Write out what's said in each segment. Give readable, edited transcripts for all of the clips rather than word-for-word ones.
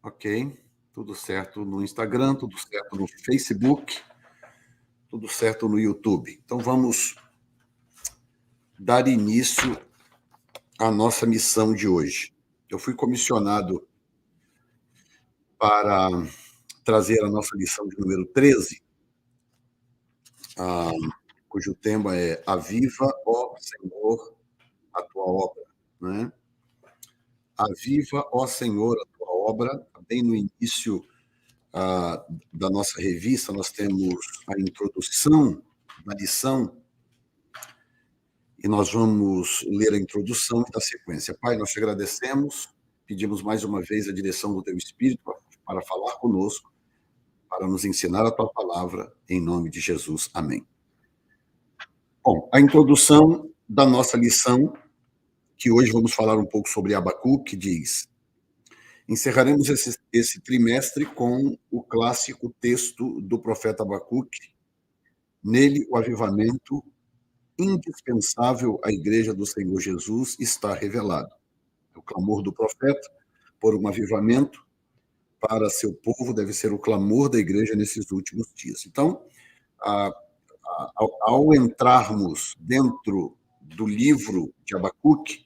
Ok, tudo certo no Instagram, tudo certo no Facebook, tudo certo no YouTube. Então vamos dar início à nossa missão de hoje. Eu fui comissionado para trazer a nossa lição de número 13, cujo tema é Aviva, ó Senhor, a tua obra. Né? Aviva, ó Senhor, a tua obra. Bem no início da nossa revista, nós temos a introdução da lição, e nós vamos ler a introdução e da sequência. Pai, nós te agradecemos, pedimos mais uma vez a direção do teu Espírito para falar conosco, para nos ensinar a tua palavra, em nome de Jesus. Amém. Bom, a introdução da nossa lição, que hoje vamos falar um pouco sobre Abacuque, diz: encerraremos esse trimestre com o clássico texto do profeta Abacuque. Nele, o avivamento indispensável à Igreja do Senhor Jesus está revelado. O clamor do profeta por um avivamento para seu povo deve ser o clamor da Igreja nesses últimos dias. Então, ao entrarmos dentro do livro de Abacuque,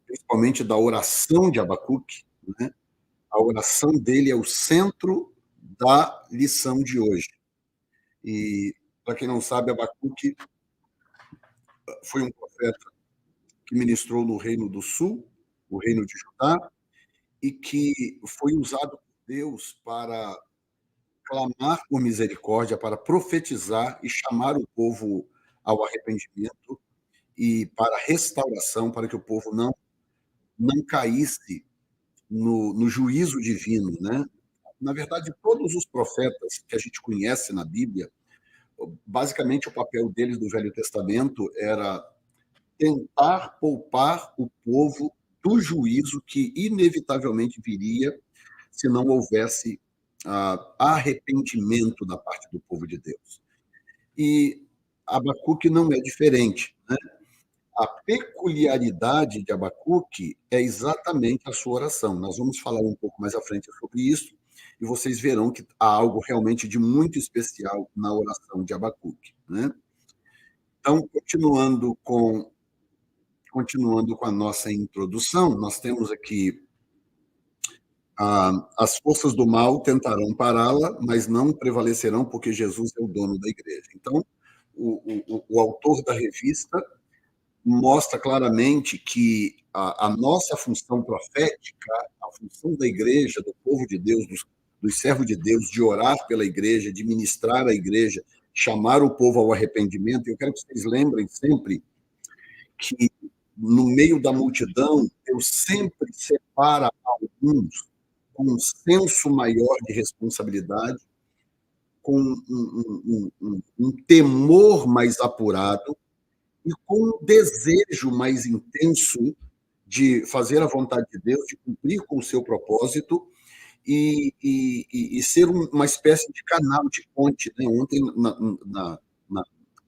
principalmente da oração de Abacuque, né, a oração dele é o centro da lição de hoje. E, para quem não sabe, Abacuque foi um profeta que ministrou no Reino do Sul, o Reino de Judá, e que foi usado por Deus para clamar por misericórdia, para profetizar e chamar o povo ao arrependimento e para restauração, para que o povo não caísse no juízo divino, né? Na verdade, todos os profetas que a gente conhece na Bíblia, basicamente o papel deles no Velho Testamento era tentar poupar o povo do juízo que inevitavelmente viria se não houvesse arrependimento da parte do povo de Deus. E Abacuque não é diferente, né? A peculiaridade de Abacuque é exatamente a sua oração. Nós vamos falar um pouco mais à frente sobre isso, e vocês verão que há algo realmente de muito especial na oração de Abacuque, né? Então, continuando com a nossa introdução, nós temos aqui as forças do mal tentarão pará-la, mas não prevalecerão, porque Jesus é o dono da igreja. Então, o autor da revista mostra claramente que a nossa função profética, a função da igreja, do povo de Deus, dos servos de Deus, de orar pela igreja, de ministrar a igreja, chamar o povo ao arrependimento. Eu quero que vocês lembrem sempre que, no meio da multidão, Deus sempre separa alguns com um senso maior de responsabilidade, com um temor mais apurado e com um desejo mais intenso de fazer a vontade de Deus, de cumprir com o seu propósito e ser uma espécie de canal, de ponte. Né? Ontem, na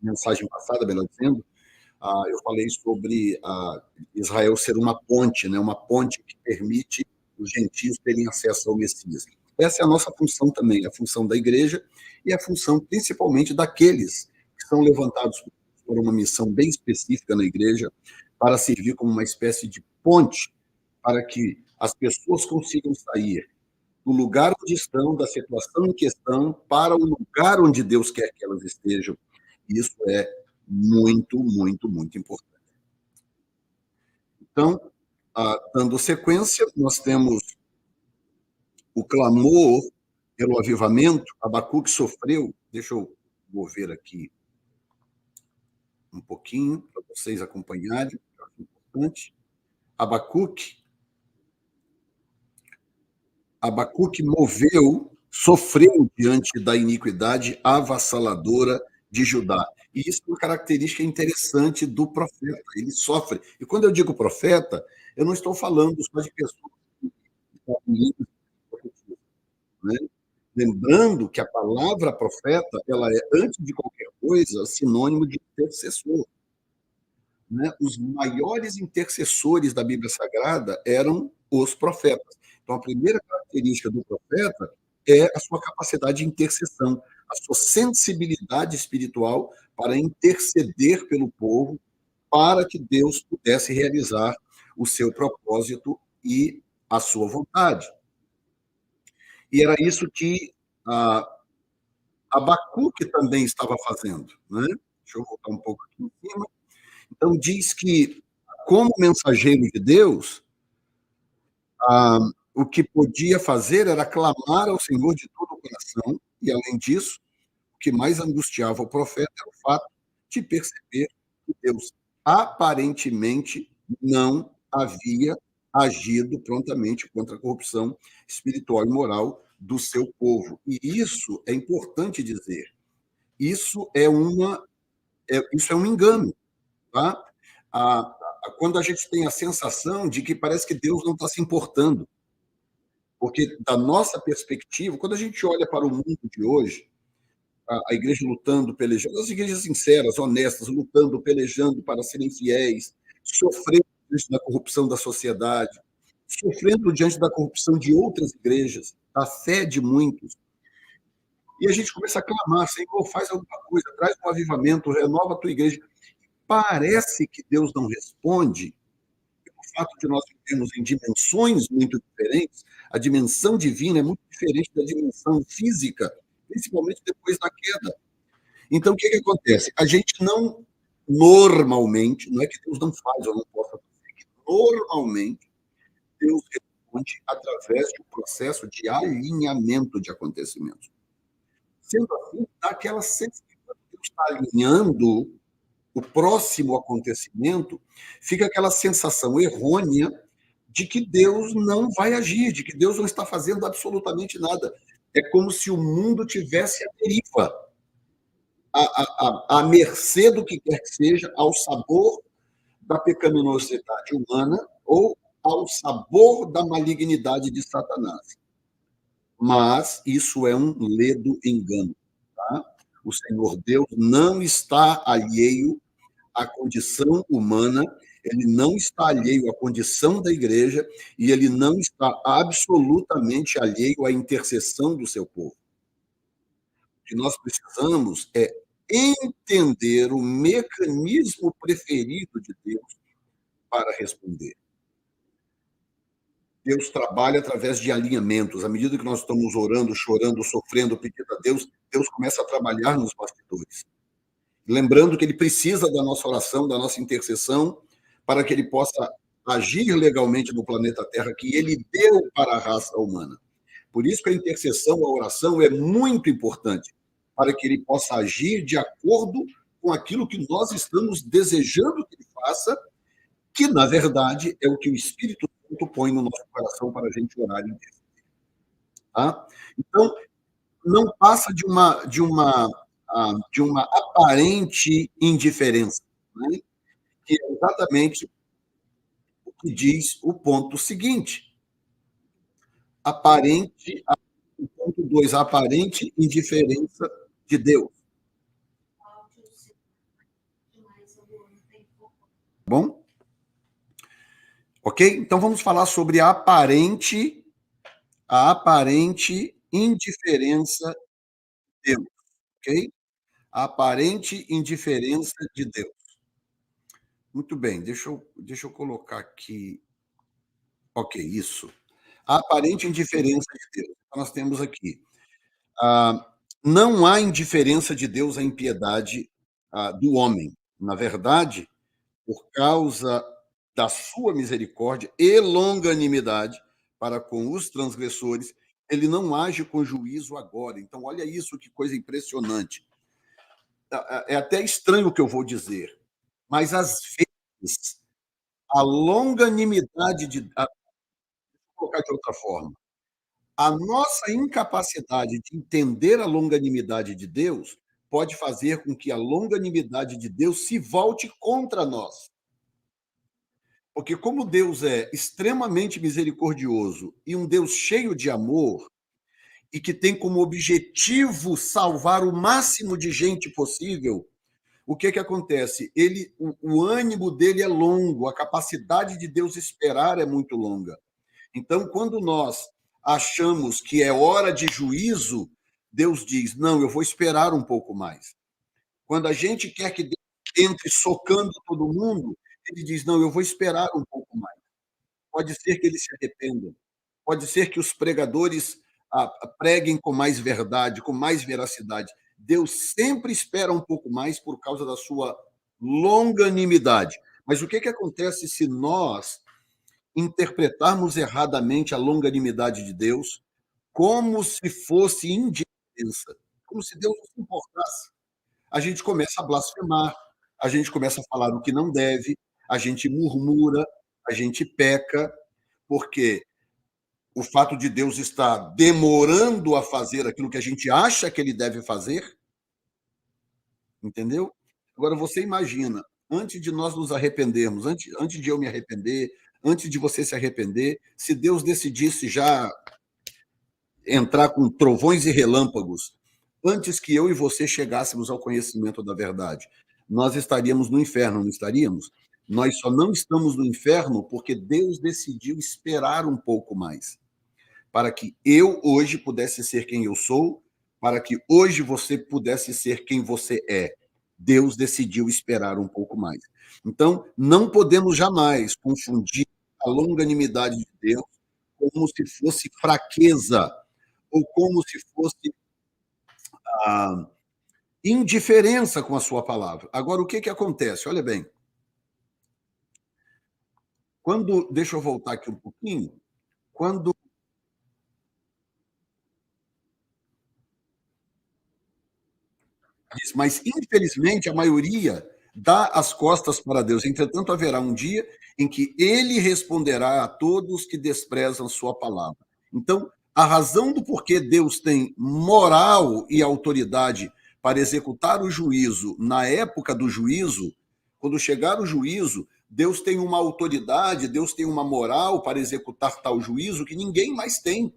mensagem passada, melhor dizendo, eu falei sobre Israel ser uma ponte, né? Uma ponte que permite os gentios terem acesso ao Messias. Essa é a nossa função também, a função da igreja e a função principalmente daqueles que são levantados por uma missão bem específica na igreja para servir como uma espécie de ponte para que as pessoas consigam sair do lugar onde estão, da situação em que estão, para o lugar onde Deus quer que elas estejam. Isso é muito, muito, muito importante. Então, dando sequência, nós temos o clamor pelo avivamento. Abacuque sofreu, deixa eu mover aqui um pouquinho para vocês acompanharem, é importante. Abacuque sofreu diante da iniquidade avassaladora de Judá. E isso é uma característica interessante do profeta, ele sofre. E quando eu digo profeta, eu não estou falando só de pessoas que estão livres, né? Lembrando que a palavra profeta, ela é, antes de qualquer coisa, sinônimo de intercessor. Né? Os maiores intercessores da Bíblia Sagrada eram os profetas. Então, a primeira característica do profeta é a sua capacidade de intercessão, a sua sensibilidade espiritual para interceder pelo povo, para que Deus pudesse realizar o seu propósito e a sua vontade. E era isso que Abacuque também estava fazendo. Né? Deixa eu voltar um pouco aqui em cima. Então, diz que, como mensageiro de Deus, o que podia fazer era clamar ao Senhor de todo o coração, e, além disso, o que mais angustiava o profeta era o fato de perceber que Deus aparentemente não havia agido prontamente contra a corrupção espiritual e moral do seu povo. E isso é importante dizer. Isso é um engano, tá? Quando a gente tem a sensação de que parece que Deus não está se importando, porque da nossa perspectiva, quando a gente olha para o mundo de hoje, a igreja lutando, pelejando, as igrejas sinceras, honestas, lutando, pelejando para serem fiéis, sofrendo diante da corrupção da sociedade, sofrendo diante da corrupção de outras igrejas, da fé de muitos. E a gente começa a clamar, Senhor, faz alguma coisa, traz um avivamento, renova a tua igreja. Parece que Deus não responde, o fato de nós vivermos em dimensões muito diferentes, a dimensão divina é muito diferente da dimensão física, principalmente depois da queda. Então, o que acontece? A gente não, normalmente, não é que Deus não faz ou não possa fazer, que normalmente Deus responde através de um processo de alinhamento de acontecimentos. Sendo assim, dá aquela sensação de que Deus está alinhando o próximo acontecimento, fica aquela sensação errônea de que Deus não vai agir, de que Deus não está fazendo absolutamente nada. É como se o mundo tivesse a deriva, à mercê do que quer que seja, ao sabor da pecaminosidade humana ou ao sabor da malignidade de Satanás. Mas isso é um ledo engano. Tá? O Senhor Deus não está alheio à condição humana, ele não está alheio à condição da igreja e ele não está absolutamente alheio à intercessão do seu povo. O que nós precisamos é entender o mecanismo preferido de Deus para responder. Deus trabalha através de alinhamentos. À medida que nós estamos orando, chorando, sofrendo, pedindo a Deus, Deus começa a trabalhar nos bastidores. Lembrando que ele precisa da nossa oração, da nossa intercessão, para que ele possa agir legalmente no planeta Terra, que ele deu para a raça humana. Por isso que a intercessão, a oração é muito importante, para que ele possa agir de acordo com aquilo que nós estamos desejando que ele faça, que, na verdade, é o que o Espírito Santo põe no nosso coração para a gente orar e interceder. Tá? Então, não passa de uma aparente indiferença, né? Que é exatamente o que diz o ponto seguinte. O ponto 2, a aparente indiferença de Deus. Bom? Ok? Então vamos falar sobre a aparente indiferença de Deus. Ok? A aparente indiferença de Deus. Muito bem, deixa eu colocar aqui. Ok, isso. A aparente indiferença de Deus. Então, nós temos aqui. Não há indiferença de Deus à impiedade do homem. Na verdade, por causa da sua misericórdia e longanimidade para com os transgressores, ele não age com juízo agora. Então, olha isso, que coisa impressionante. É até estranho o que eu vou dizer, mas às vezes a longanimidade de. Vou colocar de outra forma. A nossa incapacidade de entender a longanimidade de Deus pode fazer com que a longanimidade de Deus se volte contra nós. Porque, como Deus é extremamente misericordioso e um Deus cheio de amor, e que tem como objetivo salvar o máximo de gente possível, o que acontece? O ânimo dele é longo, a capacidade de Deus esperar é muito longa. Então, quando nós achamos que é hora de juízo, Deus diz: não, eu vou esperar um pouco mais. Quando a gente quer que Deus entre socando todo mundo, ele diz: não, eu vou esperar um pouco mais. Pode ser que eles se arrependam, pode ser que os pregadores preguem com mais verdade, com mais veracidade. Deus sempre espera um pouco mais por causa da sua longanimidade. Mas o que, que acontece se nós interpretarmos erradamente a longanimidade de Deus como se fosse indiferença, como se Deus não se importasse? A gente começa a blasfemar, a gente começa a falar o que não deve, a gente murmura, a gente peca, porque o fato de Deus estar demorando a fazer aquilo que a gente acha que ele deve fazer, entendeu? Agora você imagina, antes de nós nos arrependermos, antes de eu me arrepender, antes de você se arrepender, se Deus decidisse já entrar com trovões e relâmpagos, antes que eu e você chegássemos ao conhecimento da verdade, nós estaríamos no inferno, não estaríamos? Nós só não estamos no inferno porque Deus decidiu esperar um pouco mais, para que eu hoje pudesse ser quem eu sou, para que hoje você pudesse ser quem você é. Deus decidiu esperar um pouco mais. Então, não podemos jamais confundir a longanimidade de Deus como se fosse fraqueza ou como se fosse a indiferença com a sua palavra. Agora, o que, que acontece? Olha bem, quando. Deixa eu voltar aqui um pouquinho. Quando. Mas, infelizmente, a maioria dá as costas para Deus. Entretanto, haverá um dia em que ele responderá a todos que desprezam sua palavra. Então, a razão do porquê Deus tem moral e autoridade para executar o juízo na época do juízo, quando chegar o juízo, Deus tem uma autoridade, Deus tem uma moral para executar tal juízo que ninguém mais tem.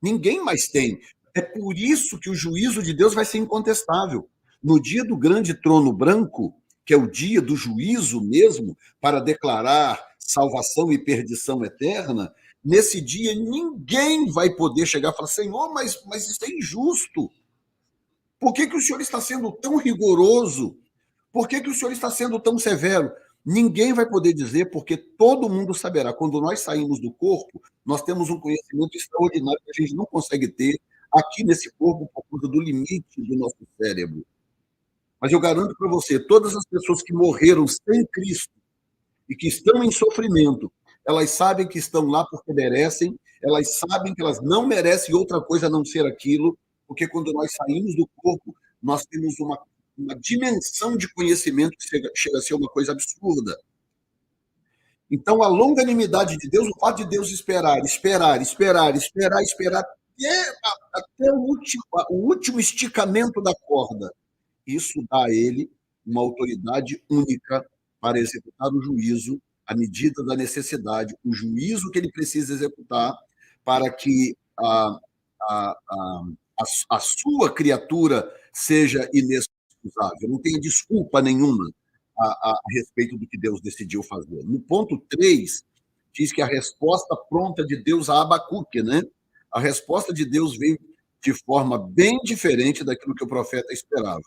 Ninguém mais tem. É por isso que o juízo de Deus vai ser incontestável. No dia do grande trono branco, que é o dia do juízo mesmo, para declarar salvação e perdição eterna, nesse dia ninguém vai poder chegar e falar: Senhor, mas isso é injusto. Por que, que o Senhor está sendo tão rigoroso? Por que, que o Senhor está sendo tão severo? Ninguém vai poder dizer, porque todo mundo saberá. Quando nós saímos do corpo, nós temos um conhecimento extraordinário que a gente não consegue ter aqui nesse corpo por conta do limite do nosso cérebro. Mas eu garanto para você, todas as pessoas que morreram sem Cristo e que estão em sofrimento, elas sabem que estão lá porque merecem, elas sabem que elas não merecem outra coisa a não ser aquilo, porque quando nós saímos do corpo, nós temos uma dimensão de conhecimento que chega a ser uma coisa absurda. Então, a longanimidade de Deus, o fato de Deus esperar, até o último esticamento da corda, isso dá a ele uma autoridade única para executar o juízo à medida da necessidade, o juízo que ele precisa executar para que a, a, a sua criatura seja inexcusável, não tenha desculpa nenhuma a respeito do que Deus decidiu fazer. No ponto 3, diz que a resposta pronta de Deus a Abacuque, né? A resposta de Deus veio de forma bem diferente daquilo que o profeta esperava.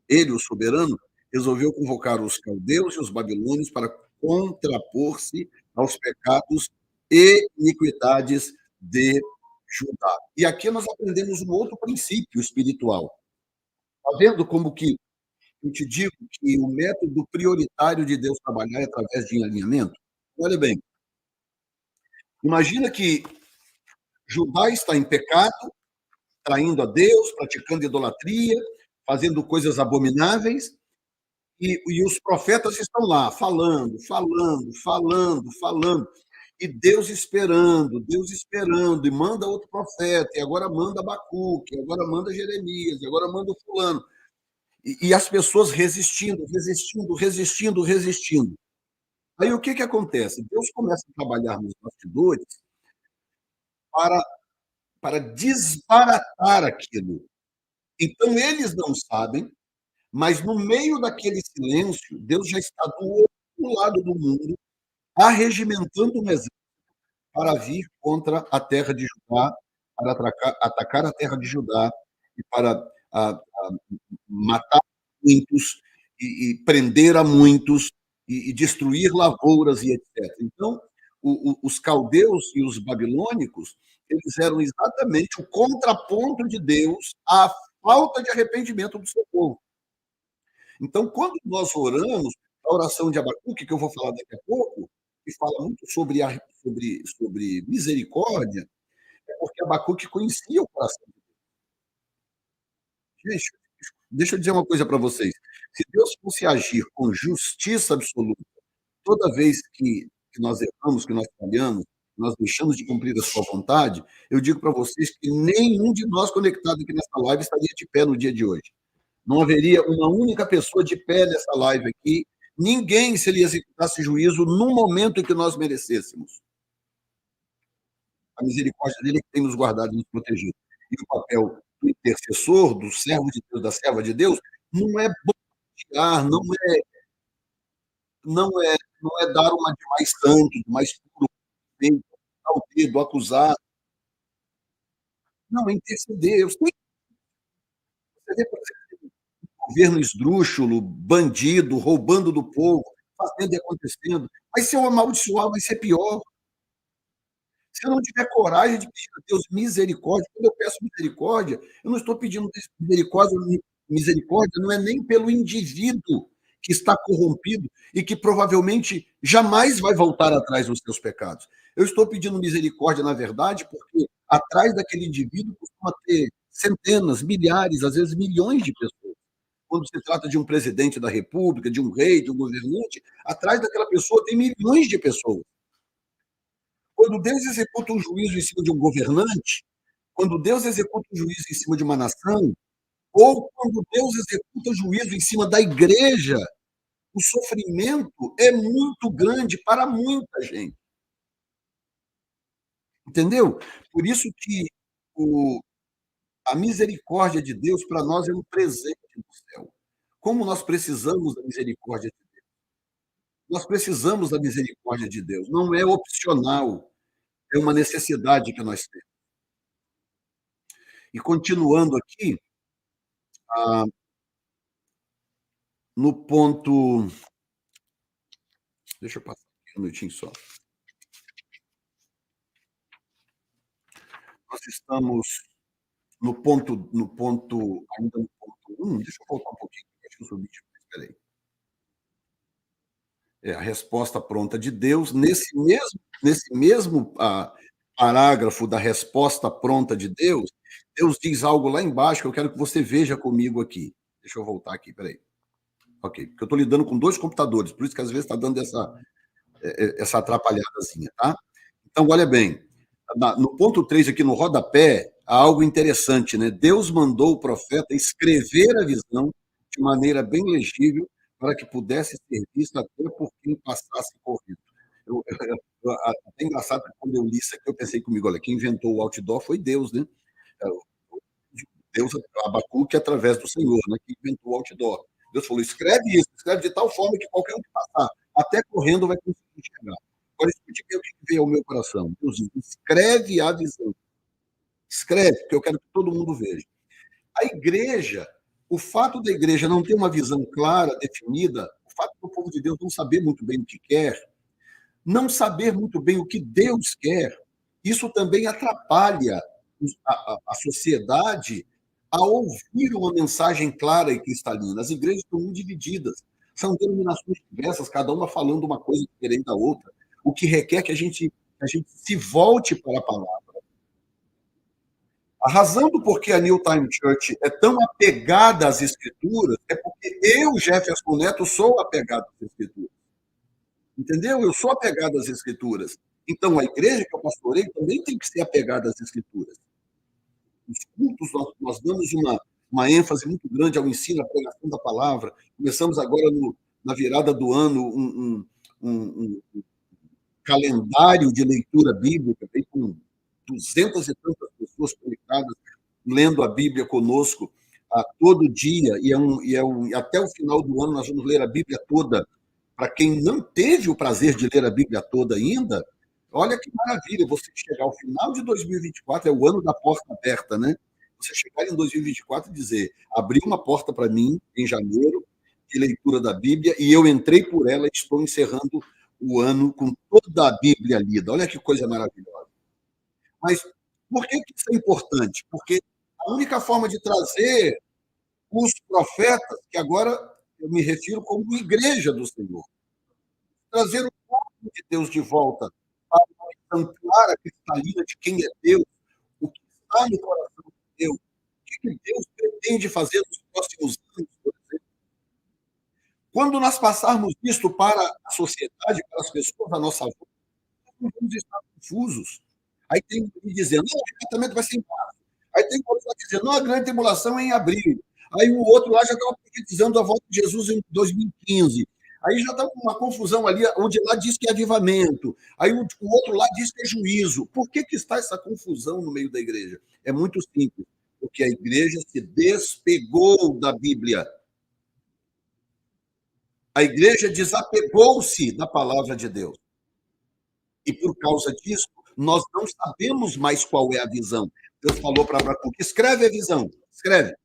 Ele, o soberano, resolveu convocar os caldeus e os babilônios para contrapor-se aos pecados e iniquidades de Judá. E aqui nós aprendemos um outro princípio espiritual. Está vendo como que eu te digo que o método prioritário de Deus trabalhar é através de alinhamento? Olha bem, imagina que Judá está em pecado, traindo a Deus, praticando idolatria, fazendo coisas abomináveis, e os profetas estão lá, falando, e Deus esperando, e manda outro profeta, e agora manda Abacuque, agora manda Jeremias, e agora manda o fulano. E as pessoas resistindo. Aí o que, que acontece? Deus começa a trabalhar nos bastidores para, para desbaratar aquilo. Então, eles não sabem, mas no meio daquele silêncio, Deus já está do outro lado do mundo, arregimentando um exército, para vir contra a terra de Judá, para atacar a terra de Judá e para matar muitos e prender a muitos e destruir lavouras e etc. Então, os caldeus e os babilônicos, eles eram exatamente o contraponto de Deus à falta de arrependimento do seu povo. Então, quando nós oramos, a oração de Abacuque, que eu vou falar daqui a pouco, que fala muito sobre misericórdia, é porque Abacuque conhecia o coração. Gente, deixa eu dizer uma coisa para vocês. Se Deus fosse agir com justiça absoluta toda vez que nós erramos, que nós falhamos, nós deixamos de cumprir a sua vontade, eu digo para vocês que nenhum de nós conectado aqui nessa live estaria de pé no dia de hoje. Não haveria uma única pessoa de pé nessa live aqui, ninguém se ele executasse juízo no momento em que nós merecêssemos. A misericórdia dele é que tem nos guardado e nos protegido. E o papel do intercessor, do servo de Deus, da serva de Deus, não é bombardear, não é dar uma de mais santo, de mais puro, dar o dedo, acusar. Não, é interceder. Você vê, por exemplo, um governo esdrúxulo, bandido, roubando do povo, fazendo e acontecendo. Mas se eu amaldiçoar, vai ser pior. Se eu não tiver coragem de pedir a Deus misericórdia, quando eu peço misericórdia, eu não estou pedindo misericórdia não é nem pelo indivíduo que está corrompido e que provavelmente jamais vai voltar atrás dos seus pecados. Eu estou pedindo misericórdia, na verdade, porque atrás daquele indivíduo costuma ter centenas, milhares, às vezes milhões de pessoas. Quando se trata de um presidente da República, de um rei, de um governante, atrás daquela pessoa tem milhões de pessoas. Quando Deus executa um juízo em cima de um governante, quando Deus executa um juízo em cima de uma nação, ou quando Deus executa juízo em cima da igreja, o sofrimento é muito grande para muita gente. Entendeu? Por isso que o, a misericórdia de Deus para nós é um presente do céu. Como nós precisamos da misericórdia de Deus? Nós precisamos da misericórdia de Deus. Não é opcional, é uma necessidade que nós temos. E continuando aqui, ah, no ponto. Deixa eu passar aqui um minutinho só. Nós estamos ainda no ponto 1. Deixa eu voltar um pouquinho, acho que eu subi demais, espera aí. A resposta pronta de Deus, nesse mesmo parágrafo da resposta pronta de Deus, Deus diz algo lá embaixo que eu quero que você veja comigo aqui. Deixa eu voltar aqui, peraí. Ok, porque eu estou lidando com 2 computadores, por isso que às vezes está dando essa atrapalhadazinha, tá? Então, olha bem, no ponto 3 aqui no rodapé, há algo interessante, né? Deus mandou o profeta escrever a visão de maneira bem legível para que pudesse ser vista até por quem passasse correndo. Até engraçado que quando eu li isso aqui, eu pensei comigo, olha, quem inventou o outdoor foi Deus, né? Deus, Abacuque, através do Senhor, né? Que inventou o outdoor. Deus falou, escreve isso, escreve de tal forma que qualquer um que passar, até correndo, vai conseguir enxergar. Agora, escute o que veio ao meu coração. Deus diz, escreve a visão. Escreve, porque eu quero que todo mundo veja. A igreja, o fato da igreja não ter uma visão clara, definida, o fato do povo de Deus não saber muito bem o que quer, não saber muito bem o que Deus quer, isso também atrapalha a sociedade a ouvir uma mensagem clara e cristalina. As igrejas estão muito divididas, são denominações diversas, cada uma falando uma coisa diferente da outra, o que requer que a gente se volte para a palavra. A razão do porquê a New Time Church é tão apegada às Escrituras é porque eu, Jefferson Neto, sou apegado às Escrituras. Entendeu? Eu sou apegado às Escrituras. Então, a igreja que eu pastorei também tem que ser apegada às Escrituras. Os cultos, nós damos uma ênfase muito grande ao ensino, à pregação da palavra. Começamos agora, na virada do ano, um calendário de leitura bíblica, com 200 e tantas pessoas conectadas, lendo a Bíblia conosco todo dia, e até o final do ano nós vamos ler a Bíblia toda. Para quem não teve o prazer de ler a Bíblia toda ainda, Olha que maravilha, você chegar ao final de 2024, é o ano da porta aberta, né? Você chegar em 2024 e dizer: abri uma porta para mim em janeiro, de leitura da Bíblia, e eu entrei por ela e estou encerrando o ano com toda a Bíblia lida. Olha que coisa maravilhosa. Mas por que isso é importante? Porque a única forma de trazer os profetas, que agora eu me refiro como igreja do Senhor, trazer o povo de Deus de volta para uma visão clara, cristalina de quem é Deus, o que está no coração de Deus, o que Deus pretende fazer nos próximos anos, por exemplo. Quando nós passarmos isto para a sociedade, para as pessoas à nossa volta, nós vamos estar confusos. Aí tem que dizer, não, o arrebatamento vai ser em março. Aí tem outro lá dizendo, não, a grande tribulação é em abril. Aí o outro lá já estava profetizando a volta de Jesus em 2015. Aí já está uma confusão ali, onde lá diz que é avivamento. Aí o outro lá diz que é juízo. Por que está essa confusão no meio da igreja? É muito simples. Porque a igreja se despegou da Bíblia. A igreja desapegou-se da palavra de Deus. E por causa disso, nós não sabemos mais qual é a visão. Deus falou para Abraão: escreve a visão, escreve,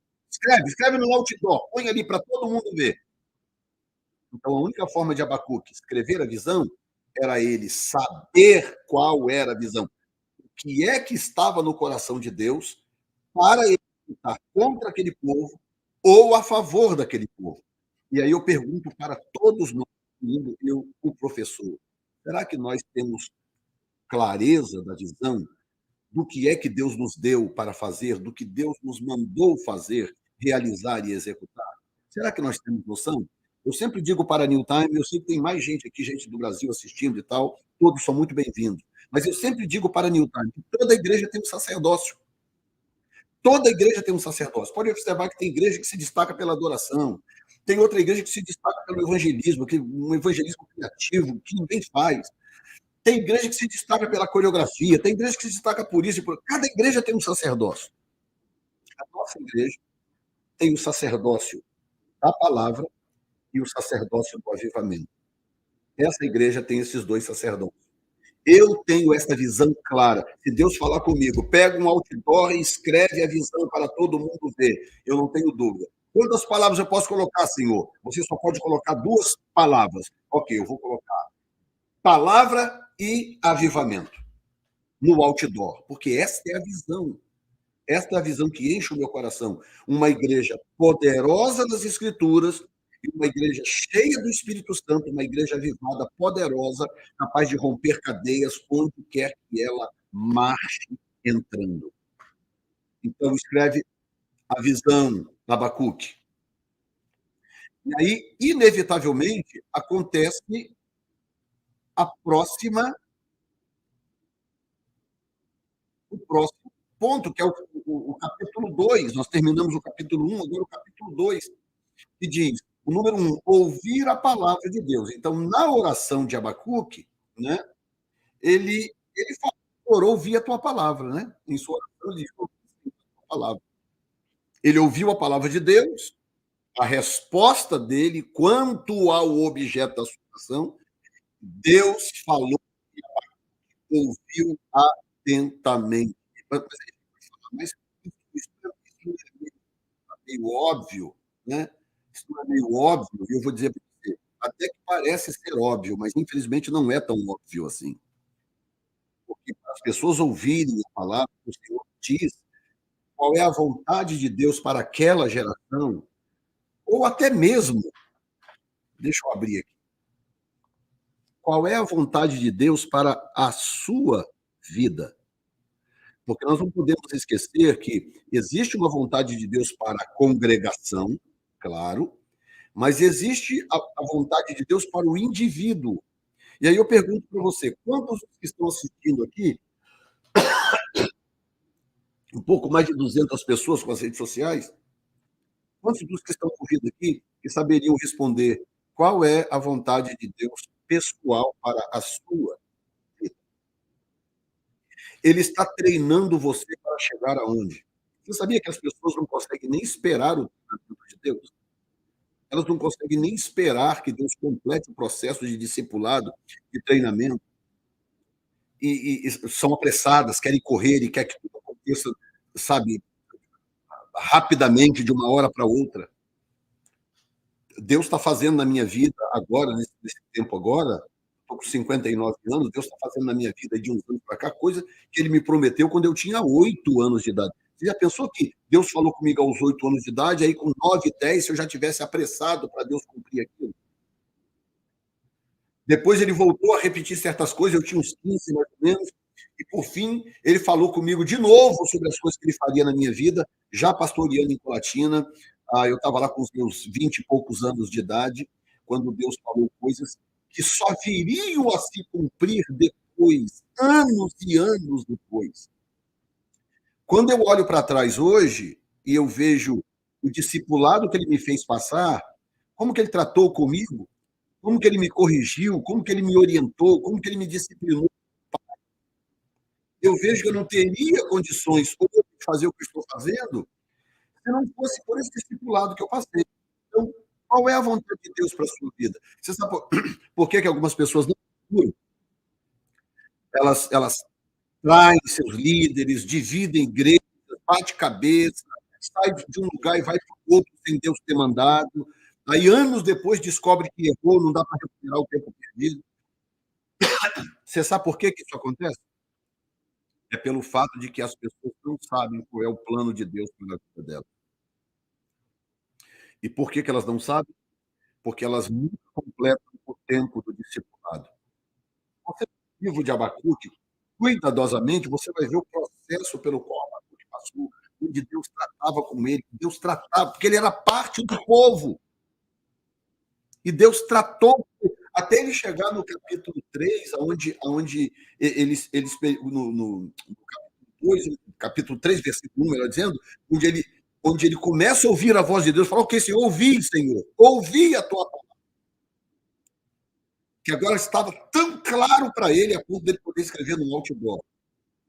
escreve no outdoor, põe ali para todo mundo ver. Então, a única forma de Abacuque escrever a visão era ele saber qual era a visão, o que é que estava no coração de Deus para ele lutar contra aquele povo ou a favor daquele povo. E aí eu pergunto para todos nós, incluindo eu, o professor, será que nós temos clareza da visão do que é que Deus nos deu para fazer, do que Deus nos mandou fazer, realizar e executar? Será que nós temos noção? Eu sempre digo para a New Time, eu sei que tem mais gente aqui, gente do Brasil assistindo e tal, todos são muito bem-vindos. Mas eu sempre digo para a New Time que toda igreja tem um sacerdócio. Toda igreja tem um sacerdócio. Pode observar que tem igreja que se destaca pela adoração, tem outra igreja que se destaca pelo evangelismo, que um evangelismo criativo, que ninguém faz. Tem igreja que se destaca pela coreografia, tem igreja que se destaca por isso e por... Cada igreja tem um sacerdócio. A nossa igreja tem o sacerdócio da palavra e o sacerdócio do avivamento. Essa igreja tem esses dois sacerdócios. Eu tenho essa visão clara. Se Deus falar comigo, pega um outdoor e escreve a visão para todo mundo ver. Eu não tenho dúvida. Quantas palavras eu posso colocar, Senhor? Você só pode colocar 2 palavras. Ok, eu vou colocar palavra e avivamento no outdoor, porque essa é a visão. Esta é a visão que enche o meu coração. Uma igreja poderosa nas Escrituras e uma igreja cheia do Espírito Santo, uma igreja avivada, poderosa, capaz de romper cadeias onde quer que ela marche entrando. Então, escreve a visão, Abacuque. E aí, inevitavelmente, acontece a próxima, o próximo ponto, que é o capítulo 2. Nós terminamos o capítulo 1, agora o capítulo 2. Que diz, o número 1, ouvir a palavra de Deus. Então, na oração de Abacuque, né, ele fala, Senhor, ouvi a tua palavra, né? Em sua oração, ele diz, ouvi a tua palavra. Ele ouviu a palavra de Deus, a resposta dele quanto ao objeto da sua oração, Deus falou e ouviu atentamente. Mas isso é meio óbvio, né? Isso não é meio óbvio, e eu vou dizer para você, até que parece ser óbvio, mas infelizmente não é tão óbvio assim. Porque para as pessoas ouvirem a palavra que o Senhor diz, qual é a vontade de Deus para aquela geração, ou até mesmo, deixa eu abrir aqui, qual é a vontade de Deus para a sua vida? Porque nós não podemos esquecer que existe uma vontade de Deus para a congregação, claro, mas existe a vontade de Deus para o indivíduo. E aí eu pergunto para você, quantos que estão assistindo aqui, um pouco mais de 200 pessoas com as redes sociais, quantos dos que estão ouvindo aqui que saberiam responder qual é a vontade de Deus pessoal para a sua vida? Ele está treinando você para chegar aonde? Você sabia que as pessoas não conseguem nem esperar o treinamento de Deus? Elas não conseguem nem esperar que Deus complete o processo de discipulado, de treinamento. e são apressadas, querem correr e quer que tudo aconteça, sabe, rapidamente, de uma hora para outra. Deus está fazendo na minha vida agora, nesse tempo agora, estou com 59 anos, Deus está fazendo na minha vida de uns anos para cá, coisa que ele me prometeu quando eu tinha 8 anos de idade. Você já pensou que Deus falou comigo aos 8 anos de idade, aí com 9, 10, se eu já tivesse apressado para Deus cumprir aquilo? Depois ele voltou a repetir certas coisas, eu tinha uns 15 mais ou menos, e por fim ele falou comigo de novo sobre as coisas que ele faria na minha vida, já pastoreando em Colatina. Eu estava lá com os meus 20 e poucos anos de idade, quando Deus falou coisas que só viriam a se cumprir depois, anos e anos depois. Quando eu olho para trás hoje e eu vejo o discipulado que ele me fez passar, como que ele tratou comigo, como que ele me corrigiu, como que ele me orientou, como que ele me disciplinou, eu vejo que eu não teria condições ou de fazer o que estou fazendo se não fosse por esse discipulado que eu passei. Então, qual é a vontade de Deus para a sua vida? Você sabe por que algumas pessoas não procuram? Elas traem seus líderes, dividem igrejas, bate cabeça, sai de um lugar e vai para o outro sem Deus ter mandado. Aí, anos depois, descobre que errou, não dá para recuperar o tempo perdido. Você sabe por que isso acontece? É pelo fato de que as pessoas não sabem qual é o plano de Deus para a vida delas. E por que elas não sabem? Porque elas nunca completam o tempo do discipulado. Você lê o livro de Abacuque, cuidadosamente, você vai ver o processo pelo qual Abacuque passou, onde Deus tratava com ele, Deus tratava, porque ele era parte do povo. E Deus tratou até ele chegar no capítulo 3, onde eles no capítulo 2, capítulo 3, versículo 1, melhor dizendo, onde ele começa a ouvir a voz de Deus, fala: "Ok, Senhor, ouvi, Senhor, ouvi a tua palavra", que agora estava tão claro para ele, a ponto dele poder escrever no outdoor.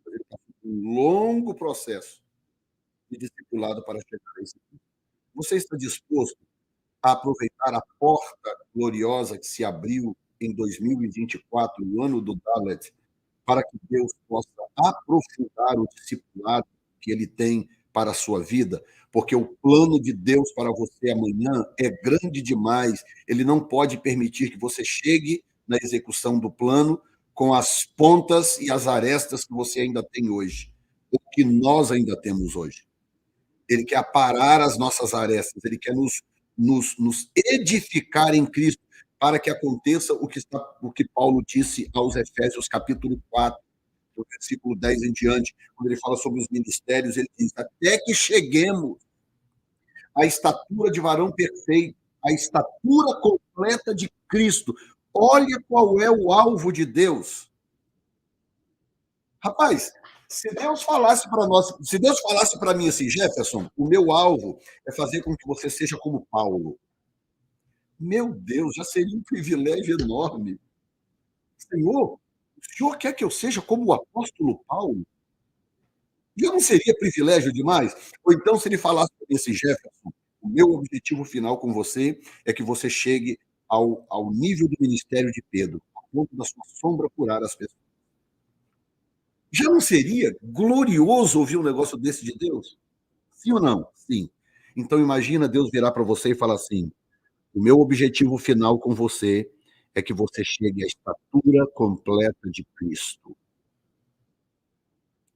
Ele passou por um longo processo de discipulado para chegar a esse ponto. Você está disposto a aproveitar a porta gloriosa que se abriu em 2024, o ano do Dalet, para que Deus possa aprofundar o discipulado que ele tem para a sua vida, porque o plano de Deus para você amanhã é grande demais. Ele não pode permitir que você chegue na execução do plano com as pontas e as arestas que você ainda tem hoje, ou que nós ainda temos hoje. Ele quer aparar as nossas arestas, ele quer nos edificar em Cristo, para que aconteça o que Paulo disse aos Efésios, capítulo 4, do versículo 10 em diante, quando ele fala sobre os ministérios, ele diz: até que cheguemos à estatura de varão perfeito, à estatura completa de Cristo. Olha qual é o alvo de Deus. Rapaz, se Deus falasse para nós, se Deus falasse para mim assim: Jefferson, o meu alvo é fazer com que você seja como Paulo. Meu Deus, já seria um privilégio enorme. Senhor, o senhor quer que eu seja como o apóstolo Paulo? Já não seria privilégio demais? Ou então, se ele falasse para mim assim: Jefferson, o meu objetivo final com você é que você chegue ao nível do ministério de Pedro, a ponto da sua sombra curar as pessoas. Já não seria glorioso ouvir um negócio desse de Deus? Sim ou não? Sim. Então imagina Deus virar para você e falar assim: o meu objetivo final com você é que você chegue à estatura completa de Cristo,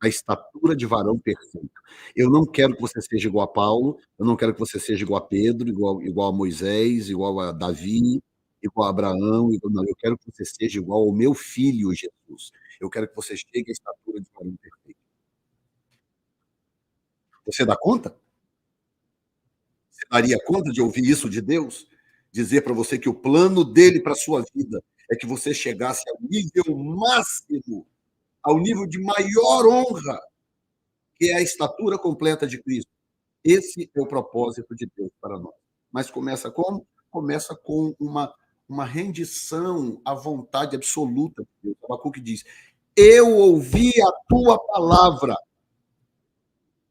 à estatura de varão perfeito. Eu não quero que você seja igual a Paulo, eu não quero que você seja igual a Pedro, igual a Moisés, igual a Davi, igual a Abraão, não, eu quero que você seja igual ao meu filho Jesus. Eu quero que você chegue à estatura de varão perfeito. Você dá conta? Você daria conta de ouvir isso de Deus? Dizer para você que o plano dele para a sua vida é que você chegasse ao nível máximo, ao nível de maior honra, que é a estatura completa de Cristo. Esse é o propósito de Deus para nós. Mas começa como? Começa com uma rendição à vontade absoluta de Deus. Abacuque diz: eu ouvi a tua palavra.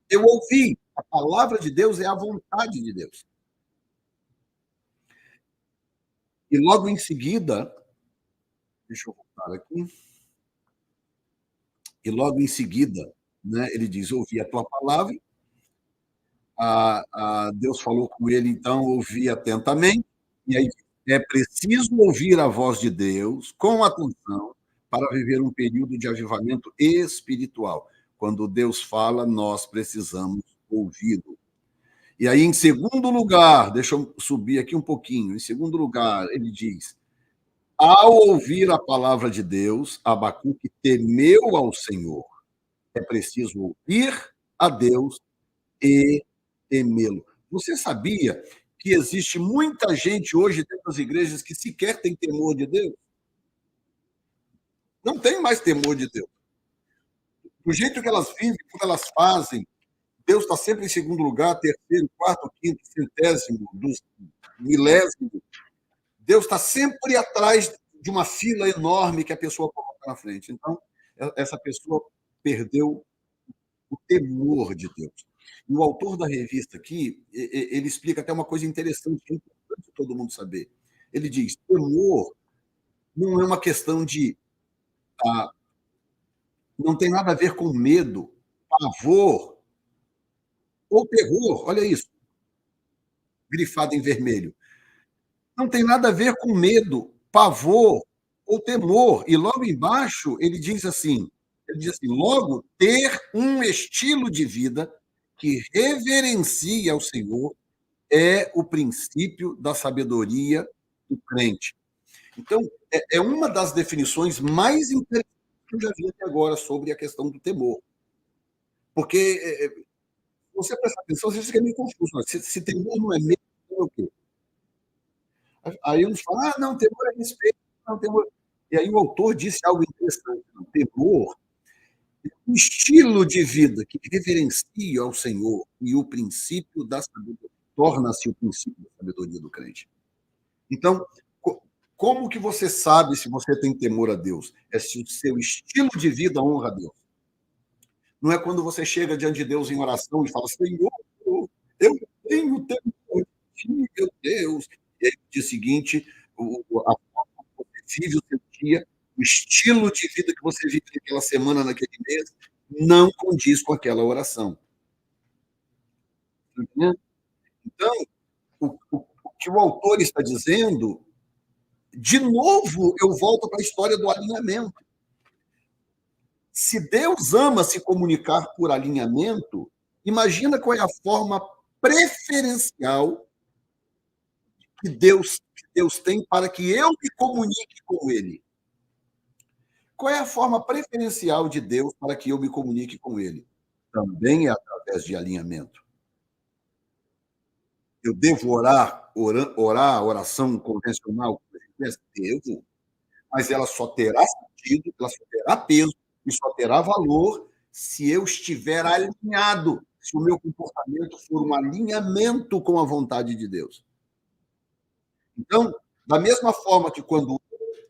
Eu ouvi. A palavra de Deus é a vontade de Deus. E logo em seguida, deixa eu voltar aqui. E logo em seguida, né, ele diz: ouvi a tua palavra, Deus falou com ele, então ouvi atentamente, e aí é preciso ouvir a voz de Deus com atenção para viver um período de avivamento espiritual. Quando Deus fala, nós precisamos ouvi-lo. E aí, em segundo lugar, deixa eu subir aqui um pouquinho, em segundo lugar, ele diz: ao ouvir a palavra de Deus, Abacuque temeu ao Senhor. É preciso ouvir a Deus e temê-lo. Você sabia que existe muita gente hoje dentro das igrejas que sequer tem temor de Deus? Não tem mais temor de Deus. Do jeito que elas vivem, como elas fazem, Deus está sempre em segundo lugar, terceiro, quarto, quinto, centésimo, dos milésimo. Deus está sempre atrás de uma fila enorme que a pessoa coloca na frente. Então, essa pessoa perdeu o temor de Deus. E o autor da revista aqui, ele explica até uma coisa interessante, que é importante todo mundo saber. Ele diz: temor não é uma questão de. Não tem nada a ver com medo, pavor ou terror. Olha isso, grifado em vermelho. Não tem nada a ver com medo, pavor ou temor. E logo embaixo ele diz assim, logo ter um estilo de vida que reverencia ao Senhor é o princípio da sabedoria do crente. Então, é uma das definições mais interessantes que eu já vi até agora sobre a questão do temor. Porque, se você prestar atenção, você fica meio confuso. Se temor não é medo, então é o quê? Aí uns falam, não, temor é respeito, não, temor. E aí o autor disse algo interessante: não, temor é um estilo de vida que reverencia ao Senhor e o princípio da sabedoria, torna-se o princípio da sabedoria do crente. Então, como que você sabe se você tem temor a Deus? É se o seu estilo de vida honra a Deus. Não é quando você chega diante de Deus em oração e fala, Senhor, eu tenho temor de ti, meu Deus. E aí, no dia seguinte, a forma como você vive o seu dia, o estilo de vida que você vive naquela semana, naquele mês, não condiz com aquela oração. Então, o que o autor está dizendo, de novo, eu volto para a história do alinhamento. Se Deus ama se comunicar por alinhamento, imagina qual é a forma preferencial que Deus tem para que eu me comunique com Ele. Qual é a forma preferencial de Deus para que eu me comunique com Ele? Também é através de alinhamento. Eu devo orar a oração convencional? Devo, mas ela só terá sentido, ela só terá peso e só terá valor se eu estiver alinhado, se o meu comportamento for um alinhamento com a vontade de Deus. Então, da mesma forma que quando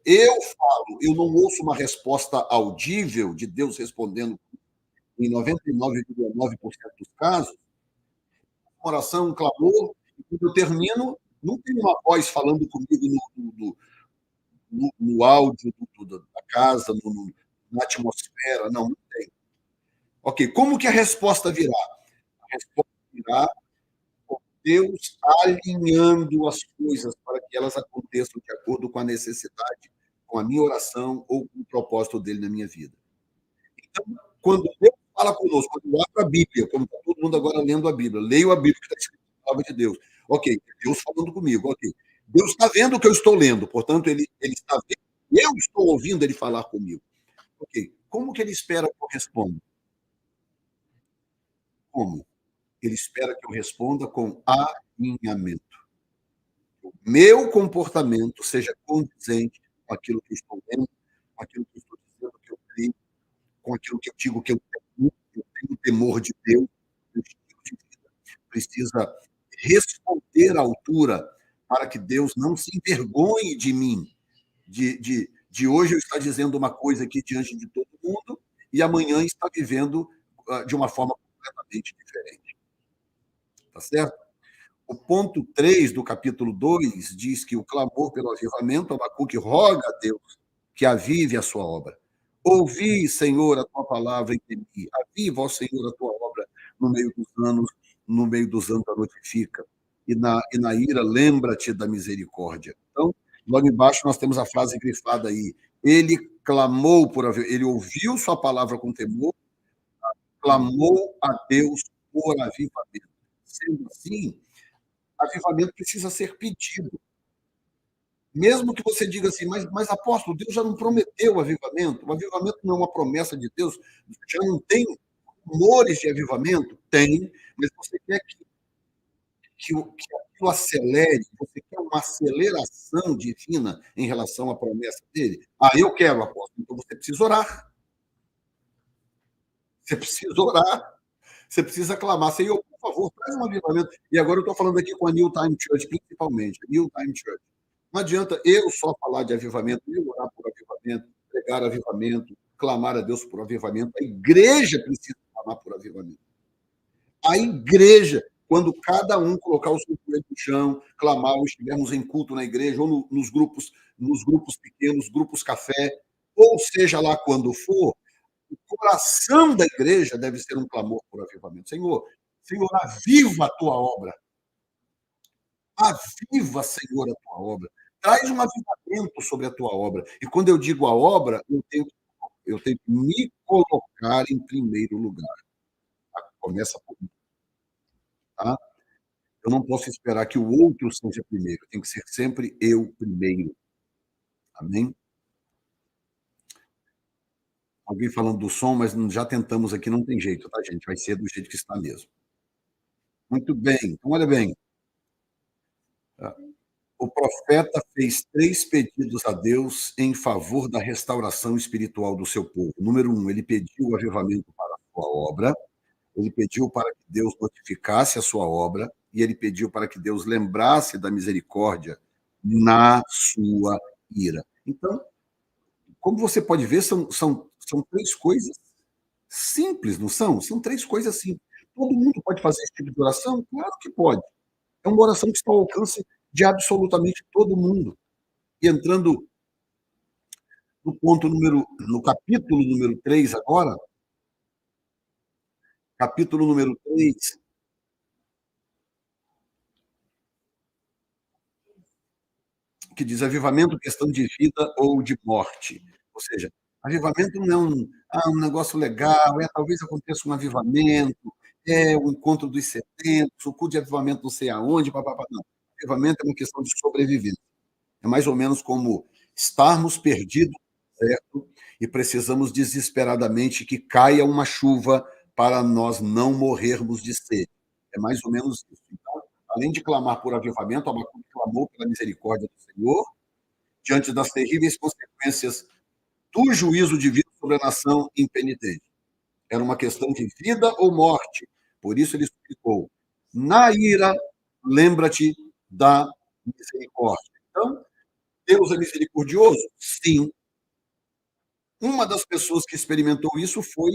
eu falo, eu não ouço uma resposta audível de Deus respondendo em 99,9% dos casos, uma oração, um clamor, e quando eu termino, não tem uma voz falando comigo no áudio da casa, na atmosfera, não tem. Ok, como que a resposta virá? A resposta virá com Deus alinhando as coisas para que elas aconteçam de acordo com a necessidade, com a minha oração ou com o propósito dele na minha vida. Então, quando Deus fala conosco, quando eu abro a Bíblia, como está todo mundo agora lendo a Bíblia, leio a Bíblia que está escrito na palavra de Deus. Ok, Deus falando comigo, ok. Deus está vendo o que eu estou lendo, portanto, ele está vendo, eu estou ouvindo ele falar comigo. Ok, como que ele espera que eu responda? Como? Ele espera que eu responda com alinhamento. O meu comportamento seja condizente com aquilo que eu estou lendo, com aquilo que eu estou dizendo que eu creio, com aquilo que eu digo que eu tenho temor de Deus, o estilo de vida precisa responder à altura para que Deus não se envergonhe de mim, de hoje eu estar dizendo uma coisa aqui diante de todo mundo e amanhã estar vivendo de uma forma completamente diferente. Tá certo? O ponto 3 do capítulo 2 diz que o clamor pelo avivamento, Abacuque roga a Deus que avive a sua obra. Ouvi, Senhor, a tua palavra e temi. Aviva, ó Senhor, a tua obra no meio dos anos, no meio dos anos a notifica. E na ira, lembra-te da misericórdia. Então, logo embaixo nós temos a frase grifada aí. Ele clamou ele ouviu sua palavra com temor, clamou a Deus por avivamento. Sendo assim, avivamento precisa ser pedido. Mesmo que você diga assim, mas apóstolo, Deus já não prometeu o avivamento não é uma promessa de Deus, já não tem rumores de avivamento? Tem, mas você quer que aquilo acelere, você quer uma aceleração divina em relação à promessa dele? Ah, eu quero, apóstolo, então você precisa orar, você precisa orar, você precisa clamar, Senhor, por favor, traz um avivamento. E agora eu estou falando aqui com a New Time Church, principalmente, a New Time Church. Não adianta eu só falar de avivamento, eu orar por avivamento, pregar avivamento, clamar a Deus por avivamento. A igreja precisa clamar por avivamento. A igreja, quando cada um colocar o seu joelho no chão, clamar, ou estivermos em culto na igreja, ou nos grupos pequenos, grupos café, ou seja lá quando for, o coração da igreja deve ser um clamor por avivamento. Senhor, Senhor, aviva a tua obra. Aviva, Senhor, a tua obra. Traz um avivamento sobre a tua obra. E quando eu digo a obra, eu tenho que me colocar em primeiro lugar. Tá? Começa por mim. Tá? Eu não posso esperar que o outro seja primeiro. Tem que ser sempre eu primeiro. Amém? Alguém falando do som, mas já tentamos aqui, não tem jeito, tá, gente? Vai ser do jeito que está mesmo. Muito bem. Então, olha bem. O profeta fez 3 pedidos a Deus em favor da restauração espiritual do seu povo. Número 1, ele pediu o avivamento para a sua obra, ele pediu para que Deus notificasse a sua obra, e ele pediu para que Deus lembrasse da misericórdia na sua ira. Então, como você pode ver, são 3 coisas simples, não são? São 3 coisas simples. Todo mundo pode fazer esse tipo de oração? Claro que pode. É uma oração que está ao alcance de absolutamente todo mundo. E entrando no capítulo número 3 agora, capítulo número 3, que diz avivamento, questão de vida ou de morte. Ou seja, avivamento não é um negócio legal, talvez aconteça um avivamento, o encontro dos 70, o culto de avivamento não sei aonde, papapá. Não. Avivamento é uma questão de sobrevivência. É mais ou menos como estarmos perdidos, certo? E precisamos desesperadamente que caia uma chuva para nós não morrermos de sede. É mais ou menos isso. Então, além de clamar por avivamento, Abacuque clamou pela misericórdia do Senhor, diante das terríveis consequências do juízo divino sobre a nação impenitente. Era uma questão de vida ou morte. Por isso ele explicou: na ira, lembra-te da misericórdia. Então, Deus é misericordioso? Sim. Uma das pessoas que experimentou isso foi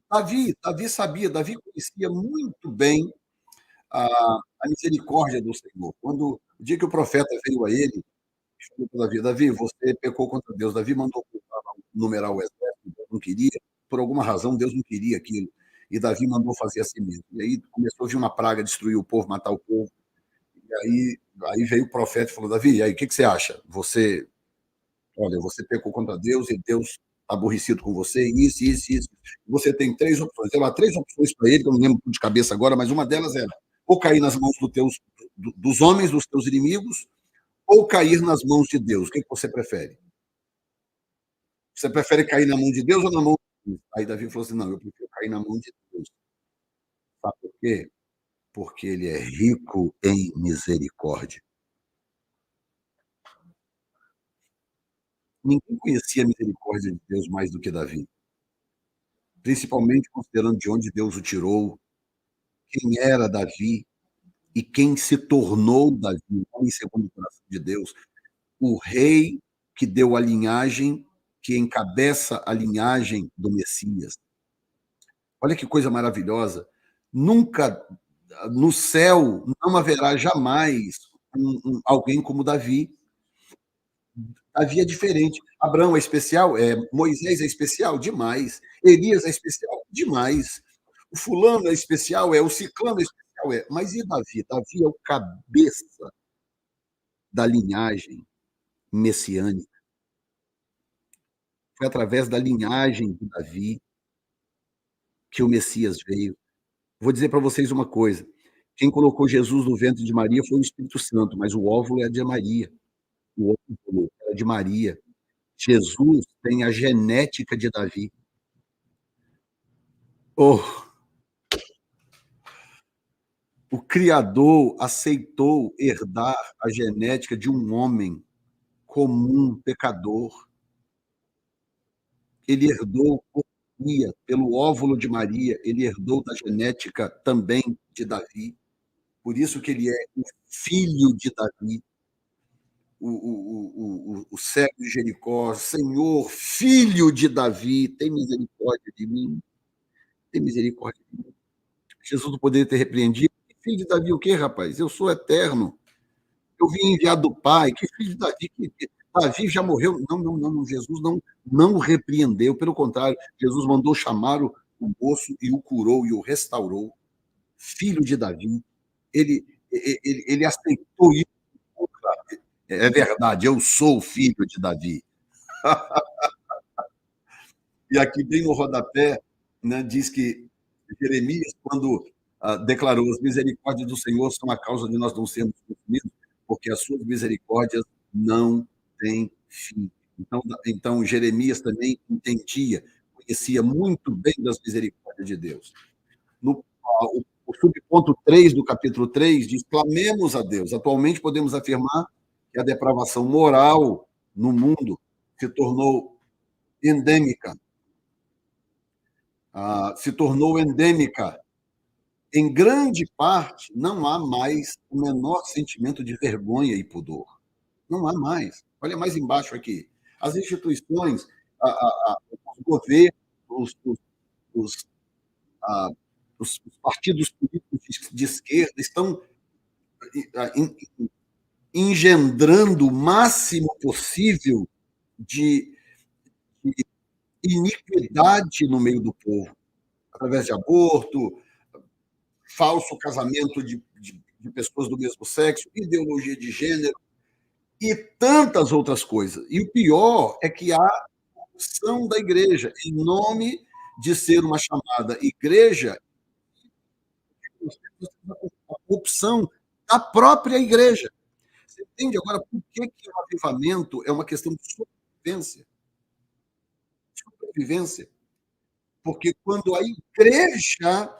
Davi. Davi sabia, Davi conhecia muito bem a misericórdia do Senhor. Quando o dia que o profeta veio a ele, falou para Davi: Davi, você pecou contra Deus. Davi mandou numerar o exército, Deus não queria, por alguma razão, Deus não queria aquilo. E Davi mandou fazer assim mesmo. E aí começou a vir uma praga, destruir o povo, matar o povo. E aí veio o profeta e falou: Davi, e aí, o que você acha? Olha, você pecou contra Deus e Deus está aborrecido com você, isso, isso, isso. Você tem 3 opções. Sei lá, 3 opções para ele, que eu não lembro de cabeça agora, mas uma delas era ou cair nas mãos dos homens, dos teus inimigos, ou cair nas mãos de Deus. O que você prefere? Você prefere cair na mão de Deus ou na mão de Deus? Aí Davi falou assim: não, eu prefiro cair na mão de Deus. Sabe por quê? Porque ele é rico em misericórdia. Ninguém conhecia a misericórdia de Deus mais do que Davi, principalmente considerando de onde Deus o tirou, quem era Davi e quem se tornou Davi, homem segundo o coração de Deus, o rei que deu a linhagem, que encabeça a linhagem do Messias. Olha que coisa maravilhosa. Nunca no céu não haverá jamais alguém como Davi. Davi é diferente. Abraão é especial? É. Moisés é especial? Demais. Elias é especial? Demais. O fulano é especial? É. O ciclano é especial? É. Mas e Davi? Davi é o cabeça da linhagem messiânica. Foi através da linhagem de Davi que o Messias veio. Vou dizer para vocês uma coisa: quem colocou Jesus no ventre de Maria foi o Espírito Santo, mas o óvulo é de Maria. O óvulo é de Maria. Jesus tem a genética de Davi. Oh, o Criador aceitou herdar a genética de um homem comum, pecador. Ele herdou por Maria, pelo óvulo de Maria, ele herdou da genética também de Davi. Por isso que ele é o filho de Davi, o cego de Jericó, Senhor, filho de Davi, tem misericórdia de mim, tem misericórdia de mim. Jesus não poderia ter repreendido. Filho de Davi o quê, rapaz? Eu sou eterno. Eu vim enviado do Pai. Que filho de Davi? Davi já morreu. Não, não, não, não. Jesus não repreendeu. Pelo contrário, Jesus mandou chamar o moço e o curou e o restaurou. Filho de Davi. Ele aceitou isso. É verdade, eu sou filho de Davi. E aqui, bem no rodapé, né, diz que Jeremias, quando declarou: as misericórdias do Senhor são a causa de nós não sermos consumidos, porque as suas misericórdias não têm fim. Então Jeremias também entendia, conhecia muito bem das misericórdias de Deus. O subponto 3 do capítulo 3 diz: clamemos a Deus. Atualmente podemos afirmar que a depravação moral no mundo se tornou endêmica. Se tornou endêmica. Em grande parte, não há mais o menor sentimento de vergonha e pudor. Não há mais. Olha mais embaixo aqui. As instituições, os governos, os, a, os partidos políticos de esquerda estão engendrando o máximo possível de iniquidade no meio do povo, através de aborto, falso casamento de pessoas do mesmo sexo, ideologia de gênero e tantas outras coisas. E o pior é que há corrupção da igreja, em nome de ser uma chamada igreja, a corrupção da própria igreja. Você entende agora por que o avivamento é uma questão de sobrevivência? Sobrevivência. Porque quando a igreja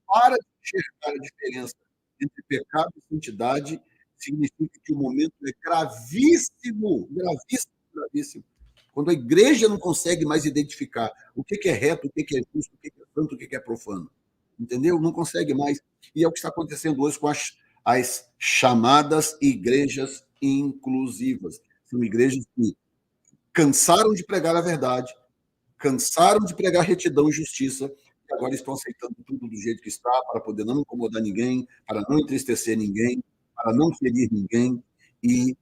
para de enxergar a diferença entre pecado e santidade, significa que o momento é gravíssimo, gravíssimo, gravíssimo. Quando a igreja não consegue mais identificar o que é reto, o que é justo, o que é santo, o que é profano. Entendeu? Não consegue mais. E é o que está acontecendo hoje com as chamadas igrejas inclusivas. São igrejas que cansaram de pregar a verdade, cansaram de pregar retidão e justiça, e agora estão aceitando tudo do jeito que está, para poder não incomodar ninguém, para não entristecer ninguém, para não ferir ninguém, e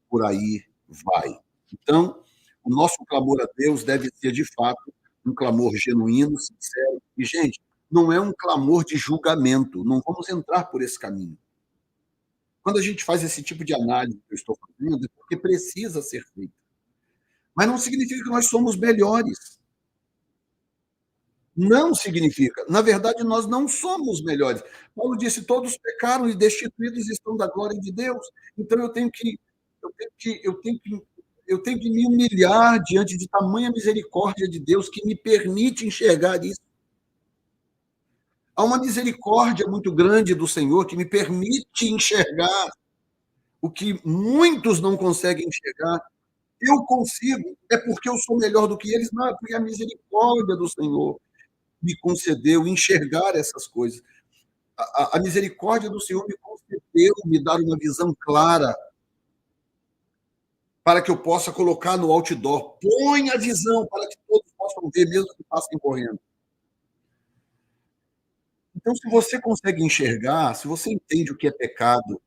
por aí vai. Então, o nosso clamor a Deus deve ser, de fato, um clamor genuíno, sincero, e, gente, não é um clamor de julgamento, não vamos entrar por esse caminho. Quando a gente faz esse tipo de análise que eu estou fazendo, é porque precisa ser feito. Mas não significa que nós somos melhores. Não significa. Na verdade, nós não somos melhores. Paulo disse: todos pecaram e destituídos estão da glória de Deus. Então eu tenho que me humilhar diante de tamanha misericórdia de Deus que me permite enxergar isso. Há uma misericórdia muito grande do Senhor que me permite enxergar o que muitos não conseguem enxergar. Eu consigo, é porque eu sou melhor do que eles, não, é porque a misericórdia do Senhor me concedeu enxergar essas coisas. A misericórdia do Senhor me concedeu me dar uma visão clara para que eu possa colocar no outdoor. Põe a visão para que todos possam ver, mesmo que passem correndo. Então, se você consegue enxergar, se você entende o que é pecado,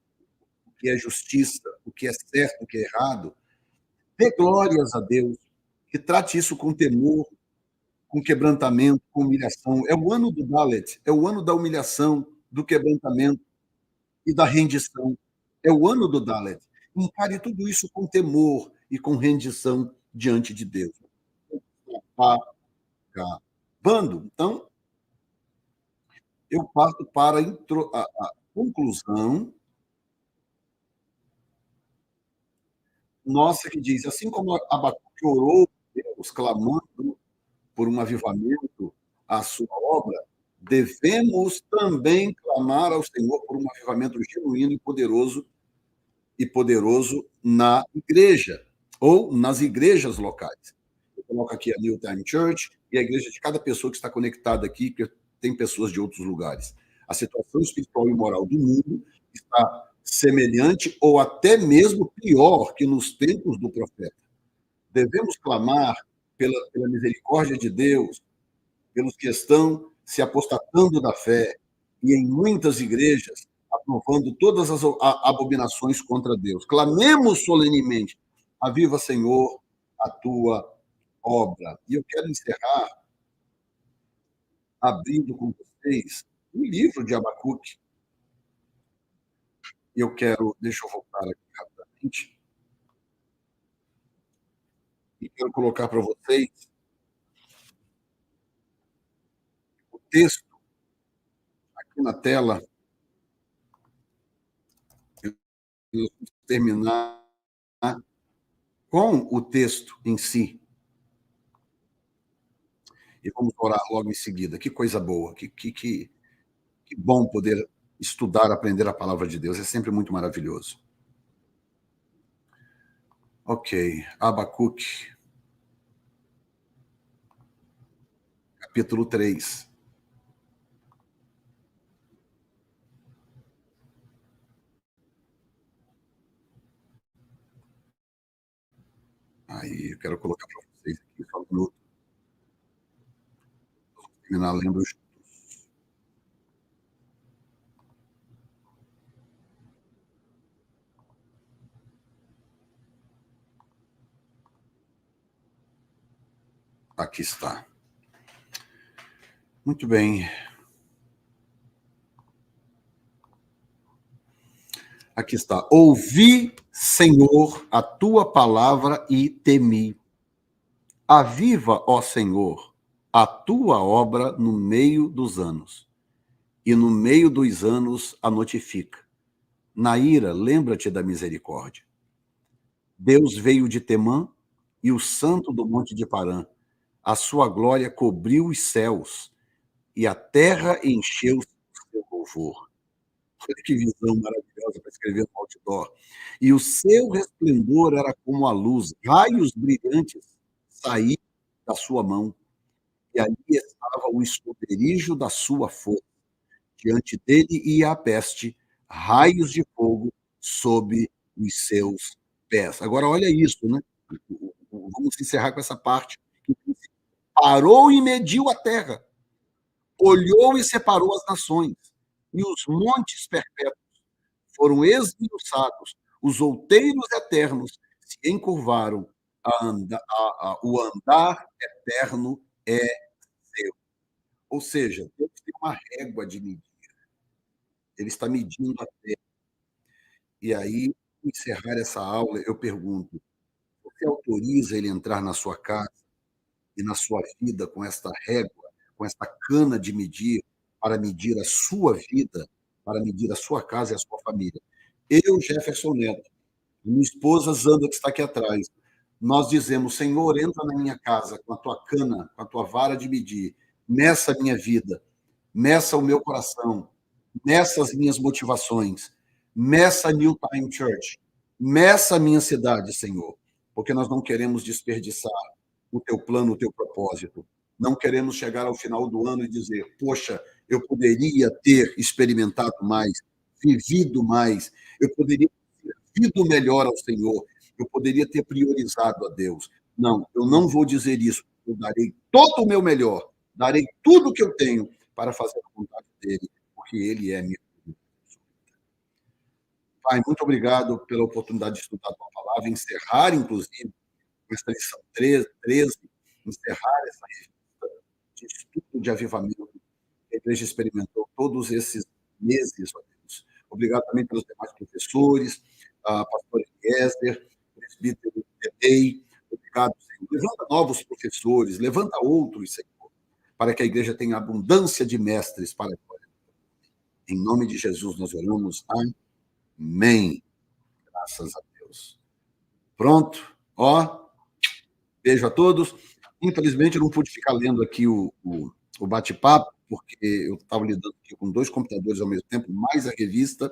o que é justiça, o que é certo, o que é errado, dê glórias a Deus, que trate isso com temor, com quebrantamento, com humilhação. É o ano do Dalet, é o ano da humilhação, do quebrantamento e da rendição. É o ano do Dalet. Encare tudo isso com temor e com rendição diante de Deus. Acabando. Então, eu parto para a conclusão nossa que diz, assim como Abacuque orou a Deus, clamando por um avivamento à sua obra, devemos também clamar ao Senhor por um avivamento genuíno e poderoso na igreja ou nas igrejas locais. Eu coloco aqui a New Time Church e a igreja de cada pessoa que está conectada aqui, que tem pessoas de outros lugares. A situação espiritual e moral do mundo está semelhante ou até mesmo pior que nos tempos do profeta. Devemos clamar pela misericórdia de Deus, pelos que estão se apostatando da fé e em muitas igrejas aprovando todas as abominações contra Deus. Clamemos solenemente: aviva, Senhor, a tua obra. E eu quero encerrar abrindo com vocês o livro de Abacuque. Deixa eu voltar aqui rapidamente, e quero colocar para vocês o texto aqui na tela, e terminar com o texto em si. E vamos orar logo em seguida. Que coisa boa, que bom poder estudar, aprender a palavra de Deus. É sempre muito maravilhoso. Ok, Abacuque, capítulo 3. Aí, eu quero colocar para vocês aqui, só um minuto. Vou terminar lendo juntos. Aqui está. Muito bem. Aqui está. Ouvi, Senhor, a tua palavra e temi. Aviva, ó Senhor, a tua obra no meio dos anos, e no meio dos anos a notifica. Na ira, lembra-te da misericórdia. Deus veio de Temã e o santo do monte de Parã. A sua glória cobriu os céus e a terra encheu-se do seu louvor. Olha que visão maravilhosa para escrever no outdoor. E o seu resplendor era como a luz, raios brilhantes saíam da sua mão, e ali estava o esconderijo da sua força. Diante dele ia a peste, raios de fogo sob os seus pés. Agora, olha isso, né? Vamos encerrar com essa parte. Parou e mediu a terra, olhou e separou as nações, e os montes perpétuos foram esmiuçados, os outeiros eternos se encurvaram, o andar eterno é seu. Ou seja, Deus tem uma régua de medir, ele está medindo a terra. E aí, encerrar essa aula, eu pergunto: você autoriza ele entrar na sua casa e na sua vida com esta régua, com esta cana de medir, para medir a sua vida, para medir a sua casa e a sua família? Eu, Jefferson Neto, minha esposa Zanda, que está aqui atrás, nós dizemos: Senhor, entra na minha casa com a tua cana, com a tua vara de medir, meça a minha vida, meça o meu coração, meça as minhas motivações, meça a New Time Church, meça a minha cidade, Senhor, porque nós não queremos desperdiçar o teu plano, o teu propósito. Não queremos chegar ao final do ano e dizer: poxa, eu poderia ter experimentado mais, vivido mais, eu poderia ter servido melhor ao Senhor, eu poderia ter priorizado a Deus. Não, eu não vou dizer isso. Eu darei todo o meu melhor, darei tudo o que eu tenho para fazer a vontade dele, porque ele é minha. Pai, muito obrigado pela oportunidade de estudar a tua palavra, encerrar, inclusive, esta lição 13, encerrar essa revista de estudo de avivamento que a igreja experimentou todos esses meses, ó Deus. Obrigado também pelos demais professores, pastor Eliezer, presbítero Tadei. Obrigado, Senhor. Levanta novos professores, levanta outros, Senhor, para que a igreja tenha abundância de mestres para a glória. Em nome de Jesus nós oramos. Amém. Graças a Deus. Pronto. Ó, beijo a todos. Infelizmente, eu não pude ficar lendo aqui o bate-papo, porque eu estava lidando aqui com 2 computadores ao mesmo tempo, mais a revista,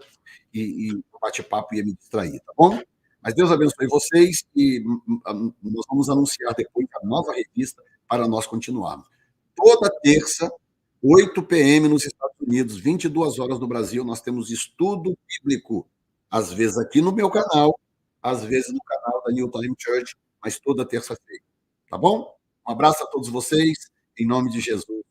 e o bate-papo ia me distrair, tá bom? Mas Deus abençoe vocês e nós vamos anunciar depois a nova revista para nós continuarmos. Toda terça, 8 p.m. nos Estados Unidos, 22 horas no Brasil, nós temos estudo bíblico, às vezes aqui no meu canal, às vezes no canal da New Time Church, mas toda terça-feira. Tá bom? Um abraço a todos vocês, em nome de Jesus.